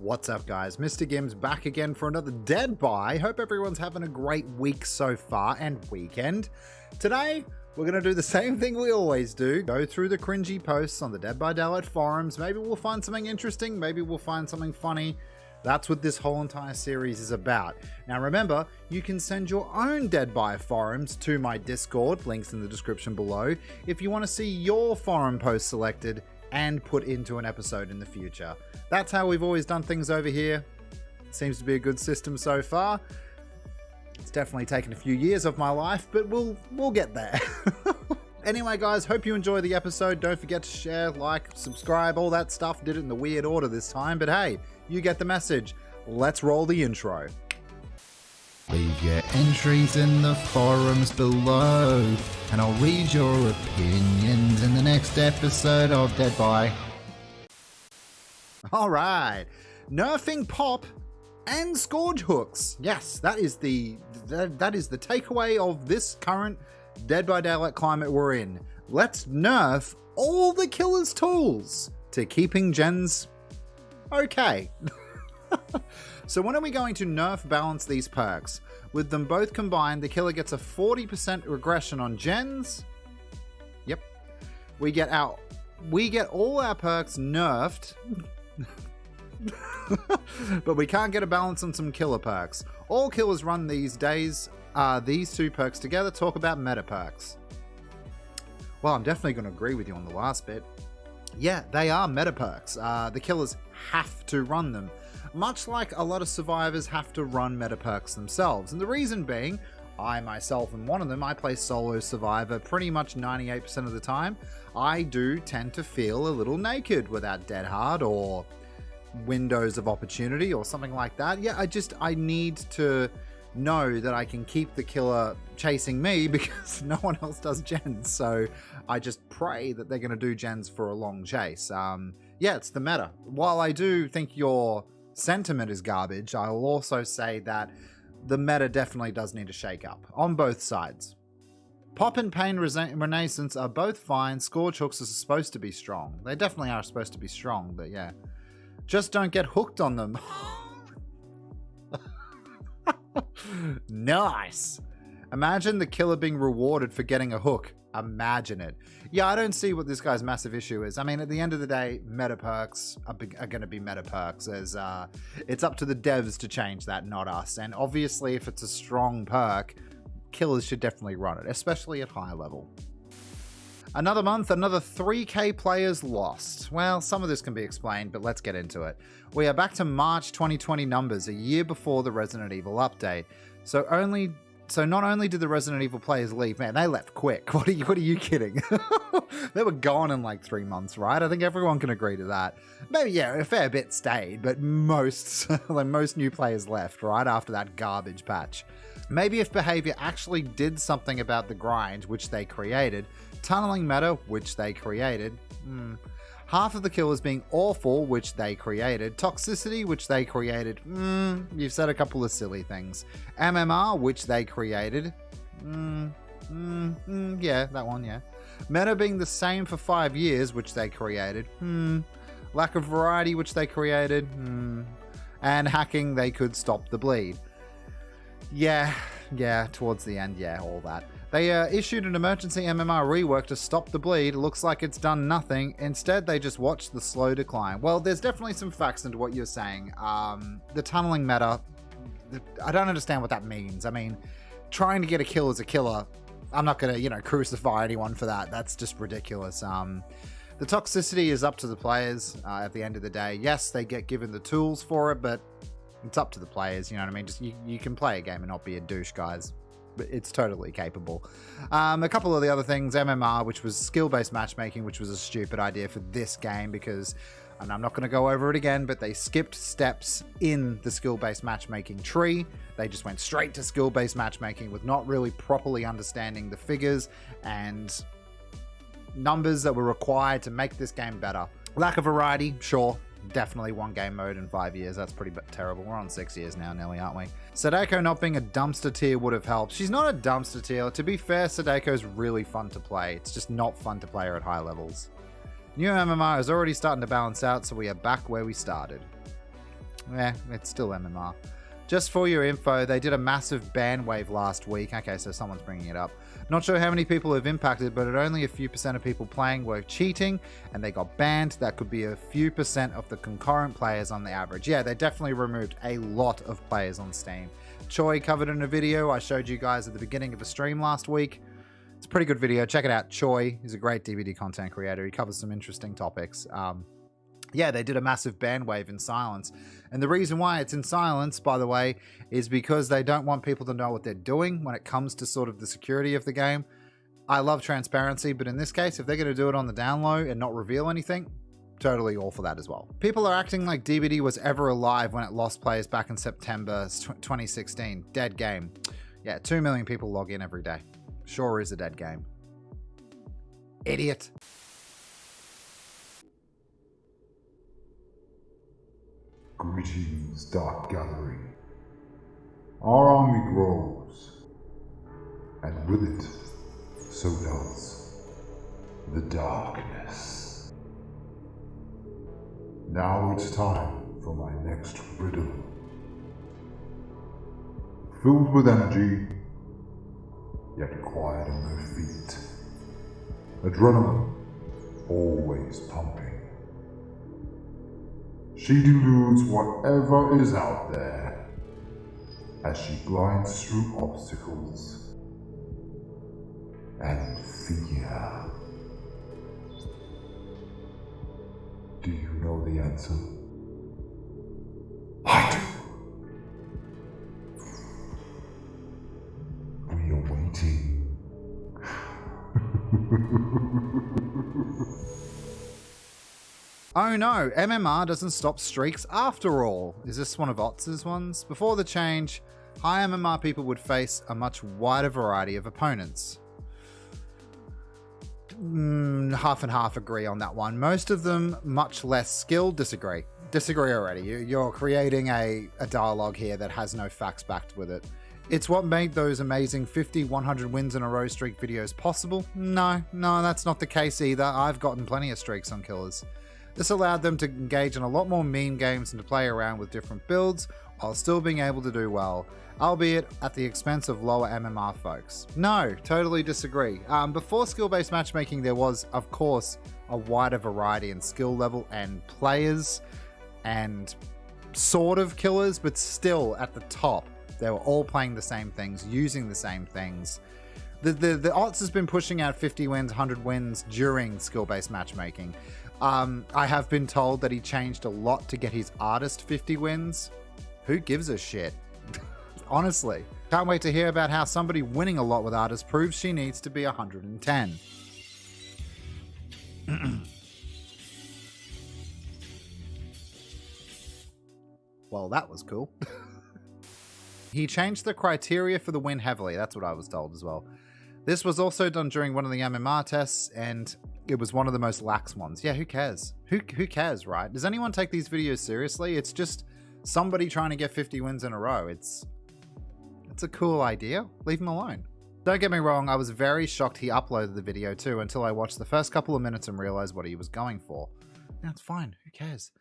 What's up guys, MrGimms back again for another Deadby. Hope everyone's having a great week so far and weekend. Today, we're going to do the same thing we always do. Go through the cringy posts on the Dead by Daylight forums. Maybe we'll find something interesting, maybe we'll find something funny. That's what this whole entire series is about. Now remember, you can send your own Deadby forums to my Discord, links in the description below, if you want to see your forum post selected and put into an episode in the future. That's how we've always done things over here. Seems to be a good system so far. It's definitely taken a few years of my life, but we'll get there. Anyway guys, hope you enjoy the episode. Don't forget to share, like, subscribe, all that stuff. Did it in the weird order this time, but hey, you get the message. Let's roll the intro. Leave your entries in the forums below, and I'll read your opinions in the next episode of Deadby. Alright, nerfing pop and Scourge hooks. Yes, that is the takeaway of this current Dead by Daylight climate we're in. Let's nerf all the killer's tools to keeping gens okay. So when are we going to nerf balance these perks? With them both combined, the killer gets a 40% regression on gens. Yep. We get all our perks nerfed. But we can't get a balance on some killer perks. All killers run these days these two perks together. Talk about meta perks. Well, I'm definitely going to agree with you on the last bit. Yeah, they are meta perks. The killers have to run them. Much like a lot of survivors have to run meta perks themselves. And the reason being, I myself am one of them. I play solo survivor pretty much 98% of the time. I do tend to feel a little naked without dead hard or windows of opportunity or something like that. Yeah, I need to know that I can keep the killer chasing me because no one else does gens. So I just pray that they're going to do gens for a long chase. Yeah, it's the meta. While I do think your sentiment is garbage, I will also say that the meta definitely does need a shake up on both sides. Pop and Pain Renaissance are both fine. Scourge hooks are supposed to be strong. They definitely are supposed to be strong, but yeah. Just don't get hooked on them. Nice. Imagine the killer being rewarded for getting a hook. Imagine it. Yeah, I don't see what this guy's massive issue is. I mean, at the end of the day, meta perks are going to be meta perks. It's up to the devs to change that, not us. And obviously, if it's a strong perk, killers should definitely run it, especially at high level. Another month, another 3K players lost. Well, some of this can be explained, but let's get into it. We are back to March 2020 numbers, a year before the Resident Evil update. So not only did the Resident Evil players leave, man, they left quick. What are you kidding? They were gone in like 3 months, right? I think everyone can agree to that. Maybe, yeah, a fair bit stayed, but most new players left right after that garbage patch. Maybe if behavior actually did something about the grind, which they created, tunneling meta, which they created, half of the killers being awful, which they created, toxicity, which they created, you've said a couple of silly things, MMR, which they created, yeah, that one, yeah, meta being the same for 5 years, which they created, lack of variety, which they created, and hacking, they could stop the bleed. Yeah, towards the end, yeah, all that. They issued an emergency MMR rework to stop the bleed. Looks like it's done nothing. Instead, they just watched the slow decline. Well, there's definitely some facts into what you're saying. The tunneling meta, I don't understand what that means. I mean, trying to get a kill as a killer, I'm not going to, crucify anyone for that. That's just ridiculous. The toxicity is up to the players at the end of the day. Yes, they get given the tools for it, but it's up to the players, you know what I mean? Just you can play a game and not be a douche, guys. It's totally capable. A couple of the other things, MMR, which was skill-based matchmaking, which was a stupid idea for this game because, and I'm not going to go over it again, but they skipped steps in the skill-based matchmaking tree. They just went straight to skill-based matchmaking with not really properly understanding the figures and numbers that were required to make this game better. Lack of variety, sure. Definitely one game mode in 5 years. That's pretty terrible. We're on 6 years now, Nelly, aren't we? Sadako not being a dumpster tier would have helped. She's not a dumpster tier. To be fair, Sadako's really fun to play. It's just not fun to play her at high levels. New MMR is already starting to balance out, so we are back where we started. It's still MMR. Just for your info, they did a massive ban wave last week. Okay, so someone's bringing it up. Not sure how many people have impacted, but only a few % of people playing were cheating, and they got banned. That could be a few % of the concurrent players on the average. Yeah, they definitely removed a lot of players on Steam. Choi covered in a video I showed you guys at the beginning of the stream last week. It's a pretty good video. Check it out. Choi is a great DVD content creator. He covers some interesting topics. Yeah, they did a massive ban wave in silence. And the reason why it's in silence, by the way, is because they don't want people to know what they're doing when it comes to sort of the security of the game. I love transparency, but in this case, if they're going to do it on the down low and not reveal anything, totally all for that as well. People are acting like DBD was ever alive when it lost players back in September 2016. Dead game. Yeah, 2 million people log in every day. Sure is a dead game. Idiot. Greetings, Dark Gathering. Our army grows, and with it, so does the darkness. Now it's time for my next riddle. Filled with energy, yet quiet on their feet. Adrenaline, always pumping. She deludes whatever is out there as she glides through obstacles and fear. Do you know the answer? I do. We are waiting. Oh no, MMR doesn't stop streaks after all. Is this one of Otz's ones? Before the change, high MMR people would face a much wider variety of opponents. Half and half agree on that one. Most of them much less skilled. Disagree already. You're creating a dialogue here that has no facts backed with it. It's what made those amazing 50, 100 wins in a row streak videos possible. No, that's not the case either. I've gotten plenty of streaks on killers. This allowed them to engage in a lot more meme games and to play around with different builds while still being able to do well, albeit at the expense of lower MMR folks. No, totally disagree. Before skill-based matchmaking, there was, of course, a wider variety in skill level and players and sort of killers, but still at the top, they were all playing the same things, using the same things. The odds has been pushing out 50 wins, 100 wins during skill-based matchmaking. I have been told that he changed a lot to get his artist 50 wins. Who gives a shit? Honestly. Can't wait to hear about how somebody winning a lot with artist proves she needs to be 110. Well, that was cool. He changed the criteria for the win heavily. That's what I was told as well. This was also done during one of the MMR tests, and it was one of the most lax ones. Yeah, who cares? Who cares, right? Does anyone take these videos seriously? It's just somebody trying to get 50 wins in a row. It's a cool idea. Leave him alone. Don't get me wrong, I was very shocked he uploaded the video too until I watched the first couple of minutes and realized what he was going for. Yeah, it's fine. Who cares?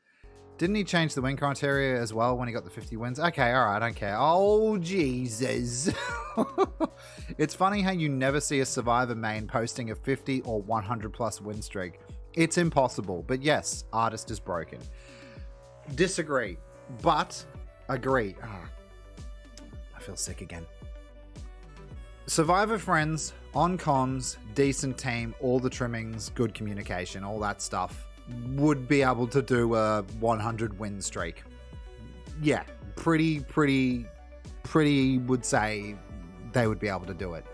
Didn't he change the win criteria as well when he got the 50 wins? Okay, alright, I don't care. Oh, Jesus. It's funny how you never see a Survivor main posting a 50 or 100 plus win streak. It's impossible, but yes, artist is broken. Disagree, but agree. I feel sick again. Survivor friends, on comms, decent team, all the trimmings, good communication, all that stuff, would be able to do a 100 win streak. Yeah, pretty would say they would be able to do it.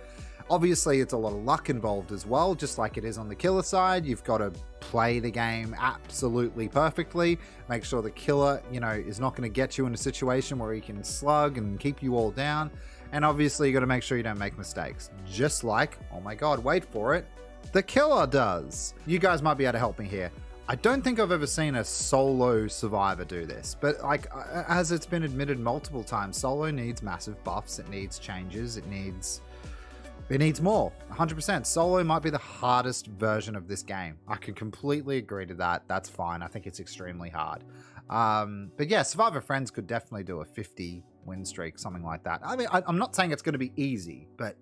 Obviously, it's a lot of luck involved as well, just like it is on the killer side. You've got to play the game absolutely perfectly, make sure the killer, is not going to get you in a situation where he can slug and keep you all down. And obviously, you got to make sure you don't make mistakes. Just like, oh my god, wait for it, the killer does. You guys might be able to help me here. I don't think I've ever seen a solo survivor do this, but as it's been admitted multiple times, solo needs massive buffs, it needs changes, it needs more, 100%. Solo might be the hardest version of this game. I can completely agree to that. That's fine. I think it's extremely hard. But yeah, Survivor Friends could definitely do a 50 win streak, something like that. I mean, I'm not saying it's going to be easy, but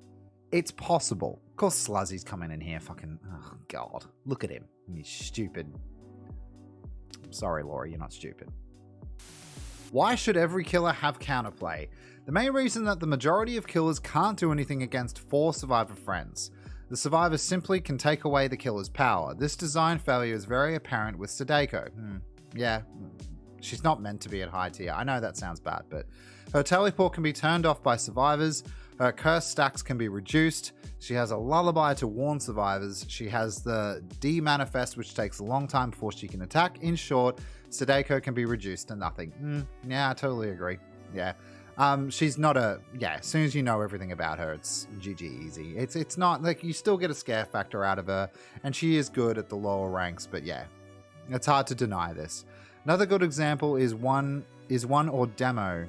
it's possible. Of course, Sluzzy's coming in here fucking... Oh, God. Look at him. He's stupid. I'm sorry, Laura, you're not stupid. Why should every killer have counterplay? The main reason that the majority of killers can't do anything against 4 Survivor Friends. The survivor simply can take away the killer's power. This design failure is very apparent with Sadako. Yeah, she's not meant to be at high tier. I know that sounds bad, but her teleport can be turned off by survivors. Her curse stacks can be reduced. She has a lullaby to warn survivors. She has the D-manifest, which takes a long time before she can attack. In short, Sadako can be reduced to nothing. Yeah, I totally agree. Yeah. She's not a... Yeah, as soon as you know everything about her, it's GG easy. It's not... Like, you still get a scare factor out of her, and she is good at the lower ranks, but yeah. It's hard to deny this. Another good example is one or demo,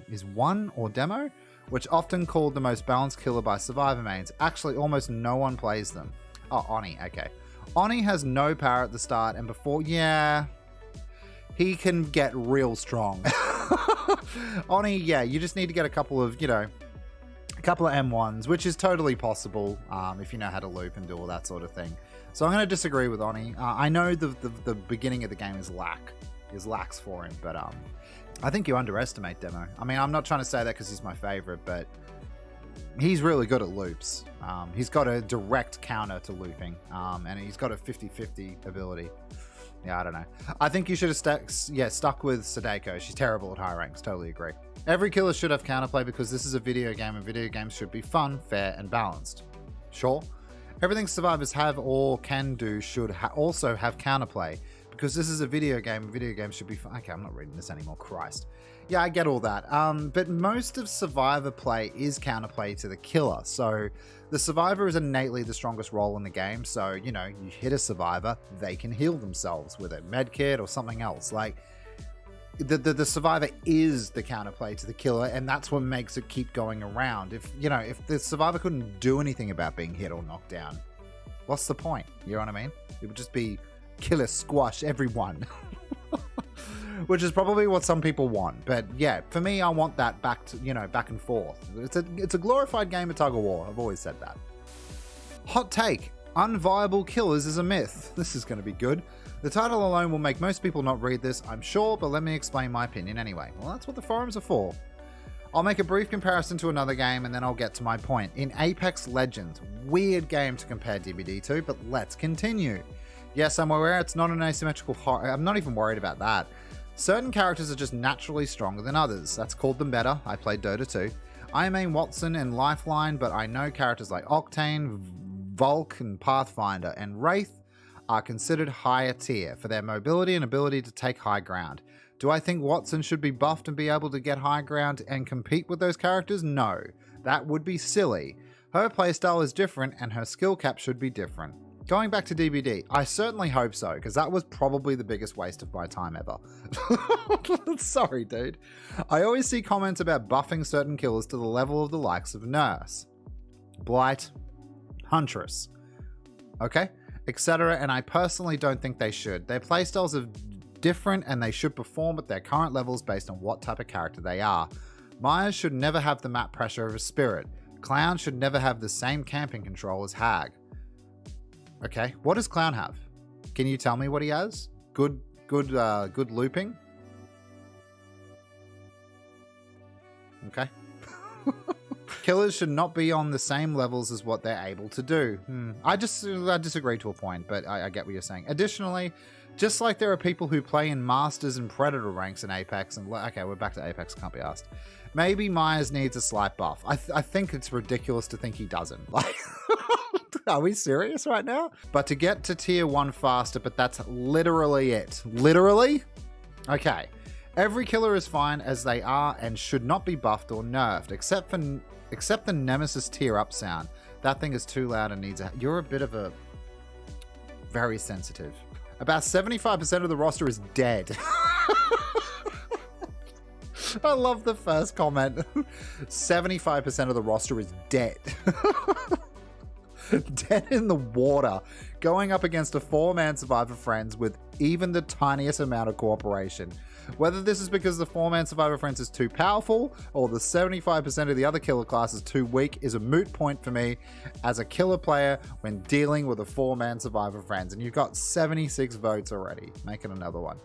which often called the most balanced killer by survivor mains. Actually, almost no one plays them. Oh, Oni, okay. Oni has no power at the start, and before... Yeah... He can get real strong. Oni, yeah, you just need to get a couple of, you know, a couple of M1s, which is totally possible if you know how to loop and do all that sort of thing. So I'm going to disagree with Oni. I know the beginning of the game is lax for him, but I think you underestimate Demo. I mean, I'm not trying to say that because he's my favorite, but he's really good at loops. He's got a direct counter to looping, and he's got a 50-50 ability. Yeah, I don't know. I think you should have stuck with Sadako. She's terrible at high ranks. Totally agree. Every killer should have counterplay because this is a video game and video games should be fun, fair, and balanced. Sure. Everything survivors have or can do should also have counterplay because this is a video game and video games should be fun. Okay, I'm not reading this anymore. Christ. Yeah, I get all that. But most of survivor play is counterplay to the killer. So the survivor is innately the strongest role in the game. So, you know, you hit a survivor, they can heal themselves with a med kit or something else. Like, the survivor is the counterplay to the killer, and that's what makes it keep going around. If the survivor couldn't do anything about being hit or knocked down, what's the point? You know what I mean? It would just be killer squash everyone. Which is probably what some people want. But yeah, for me, I want that back and forth. It's a glorified game of tug of war. I've always said that. Hot take. Unviable killers is a myth. This is going to be good. The title alone will make most people not read this, I'm sure, but let me explain my opinion anyway. Well, that's what the forums are for. I'll make a brief comparison to another game and then I'll get to my point. In Apex Legends, weird game to compare DBD to, but let's continue. Yes, I'm aware it's not an asymmetrical horror. I'm not even worried about that. Certain characters are just naturally stronger than others. That's called them better. I played Dota 2. I main Watson and Lifeline, but I know characters like Octane, Volk, and Pathfinder, and Wraith are considered higher tier for their mobility and ability to take high ground. Do I think Watson should be buffed and be able to get high ground and compete with those characters? No. That would be silly. Her playstyle is different and her skill cap should be different. Going back to DBD, I certainly hope so, because that was probably the biggest waste of my time ever. Sorry, dude. I always see comments about buffing certain killers to the level of the likes of Nurse, Blight, Huntress, okay, etc., and I personally don't think they should. Their playstyles are different and they should perform at their current levels based on what type of character they are. Myers should never have the map pressure of a Spirit. Clown should never have the same camping control as Hag. Okay, what does Clown have? Can you tell me what he has? Good looping? Okay. Killers should not be on the same levels as what they're able to do. I disagree to a point, but I get what you're saying. Additionally, just like there are people who play in Masters and Predator ranks in Apex, and okay, we're back to Apex, can't be asked. Maybe Myers needs a slight buff. I think it's ridiculous to think he doesn't. Like, are we serious right now? But to get to tier 1 faster, but that's literally it. Literally? Okay. Every killer is fine as they are and should not be buffed or nerfed, except the Nemesis tier up sound. That thing is too loud and needs a... You're a bit of a... Very sensitive. About 75% of the roster is dead. I love the first comment. 75% of the roster is dead. Dead in the water, going up against a 4-man Survivor Friends with even the tiniest amount of cooperation. Whether this is because the 4-man Survivor Friends is too powerful or the 75% of the other killer class is too weak is a moot point for me as a killer player when dealing with a 4-man Survivor Friends. And you've got 76 votes already. Make it another one.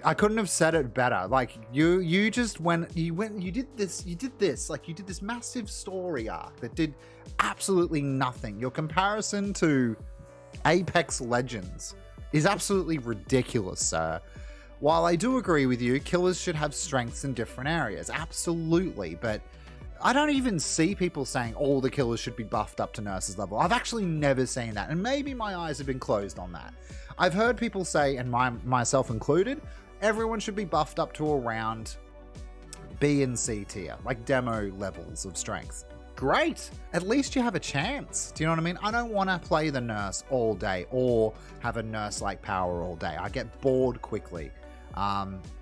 I couldn't have said it better. Like you just you did this massive story arc that did absolutely nothing. Your comparison to Apex Legends is absolutely ridiculous, sir. While I do agree with you, killers should have strengths in different areas, absolutely, but I don't even see people saying all the killers should be buffed up to nurses level. I've actually never seen that, and maybe my eyes have been closed on that. I've heard people say, and myself included, everyone should be buffed up to around B and C tier, like demo levels of strength. Great! At least you have a chance. Do you know what I mean? I don't want to play the nurse all day or have a nurse-like power all day. I get bored quickly.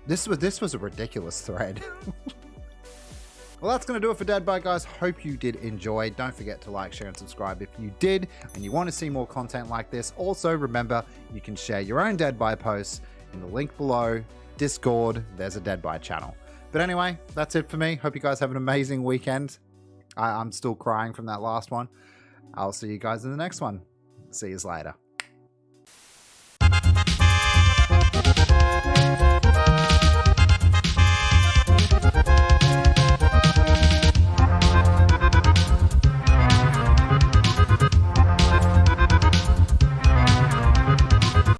This was a ridiculous thread. Well, that's going to do it for Deadby, guys. Hope you did enjoy. Don't forget to like, share, and subscribe if you did and you want to see more content like this. Also, remember, you can share your own Deadby posts in the link below. Discord, there's a Deadby channel. But anyway, that's it for me. Hope you guys have an amazing weekend. I'm still crying from that last one. I'll see you guys in the next one. See you later.